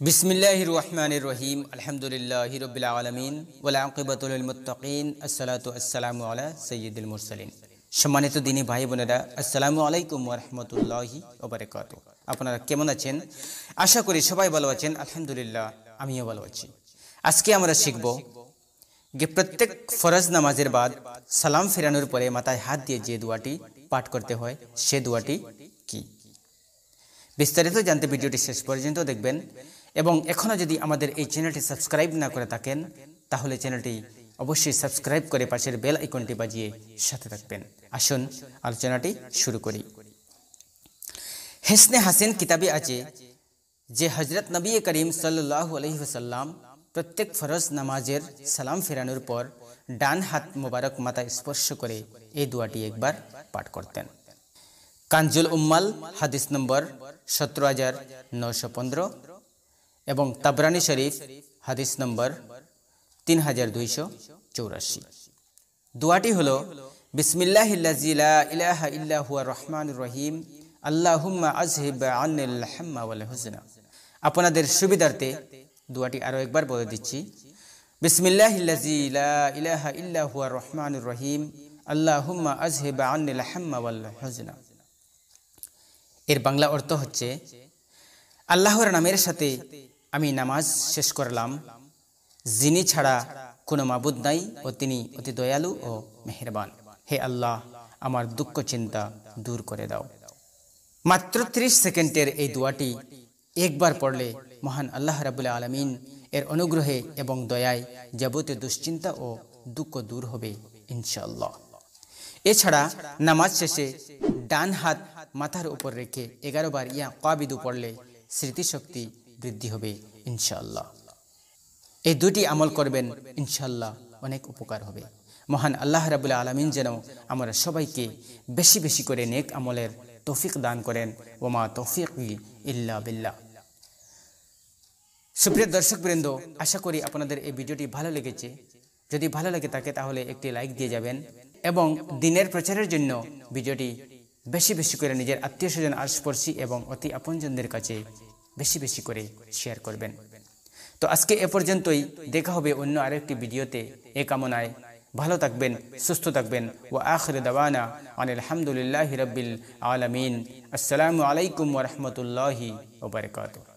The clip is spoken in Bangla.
बिस्मिल्लाहिर रहमानिर रहीम अल्हम्दुलिल्लाहि रब्बिल आलामीन वल आकिबातु लिल मुत्ताकीन अस्सलातु अस्सलामु अला सय्यिदिल मुरसालिन। সম্মানিত দিনী ভাই বোনেরা, আসসালামু আলাইকুম ওয়া রাহমাতুল্লাহি ওয়া বারাকাতুহু। আপনারা কেমন আছেন? আশা করি সবাই ভালো আছেন। আলহামদুলিল্লাহ, আমিও ভালো আছি। আজকে আমরা শিখব যে প্রত্যেক ফরজ নামাজের বাদ সালাম ফেরানোর পরে মাথায় হাত দিয়ে যে দোয়াটি পাঠ করতে হয় সে দোয়াটি কি। বিস্তারিত জানতে ভিডিওটি শেষ পর্যন্ত দেখবেন এবং এখনো যদি আমাদের এই চ্যানেলটি সাবস্ক্রাইব না করে থাকেন তাহলে চ্যানেলটি অবশ্যই সাবস্ক্রাইব করে পাশের বেল আইকনটি বাজিয়ে সাথে থাকবেন। আসুন আলোচনাটি শুরু করি। হেসনে হাসিন কিতাবে আছে যে হযরত নবী করিম সাল্লাল্লাহু আলাইহি ওয়াসাল্লাম প্রত্যেক ফরজ নামাজের সালাম ফেরানোর পর ডান হাত মোবারক মাথায় স্পর্শ করে এই দোয়াটি একবার পাঠ করতেন। কানজুল উম্মাল হাদিস নম্বর 17915 এবং তাবরানি শরীফ হাদিস নম্বর 3284। দোয়াটি হলো বিসমিল্লাহিল্লাযী লা ইলাহা ইল্লা হুয়ার রহমানুর রহিম আল্লাহুম্মা আযহিব আন্নিল হাম্মা ওয়াল হুজনা। আপনাদের সুবিধার্থে দোয়াটি আরো একবার বলে দিচ্ছি। বিসমিল্লাহিল্লাযী লা ইলাহা ইল্লা হুয়ার রহমানুর রহিম আল্লাহুম্মা আযহিব আন্নিল হাম্মা ওয়াল হুজনা। এর বাংলা অর্থ হচ্ছে, আল্লাহর নামের সাথে আমি নামাজ শেষ করলাম, যিনি ছাড়া কোনো মাবুদ নাই ও তিনি অতি দয়ালু ও মেহেরবান। হে আল্লাহ, আমার দুঃখ চিন্তা দূর করে দাও। মাত্র 30 সেকেন্ডের এই দোয়াটি একবার পড়লে মহান আল্লাহ রাব্বুল আলামিন এর অনুগ্রহে এবং দয়ায় যাবতীয় দুশ্চিন্তা ও দুঃখ দূর হবে ইনশাআল্লাহ। এছাড়া নামাজ শেষে ডান হাত মাথার উপর রেখে 11 বার ইয়া কাবিদু পড়লে স্মৃতিশক্তি বৃদ্ধি হবে ইনশাআল্লাহ। এই দুটি আমল করবেন, ইনশাআল্লাহ অনেক উপকার হবে। মহান আল্লাহ রাব্বুল আলামিন যেন আমরা সবাইকে বেশি বেশি করে নেক আমলের তৌফিক দান করেন। ওমা তৌফিকি ইল্লা বিল্লাহ। সুপ্রিয় দর্শকবৃন্দ, আশা করি আপনাদের এই ভিডিওটি ভালো লেগেছে। যদি ভালো লাগে থাকে তাহলে একটি লাইক দিয়ে যাবেন এবং দিনের প্রচারের জন্য ভিডিওটি বেশি বেশি করে নিজের আত্মীয় স্বজন আশপাশি এবং অতি আপনজনদের কাছে বেশি বেশি করে শেয়ার করবেন। তো আজকে এ পর্যন্তই, দেখা হবে অন্য আরেকটি ভিডিওতে। এ কামনায় ভালো থাকবেন, সুস্থ থাকবেন। ওয়া আখিরু দাওয়ানা আনিল হামদুলিল্লাহি রাব্বিল আলামিন। আসসালামু আলাইকুম ওয়া রাহমাতুল্লাহি ওয়া বারাকাতুহু।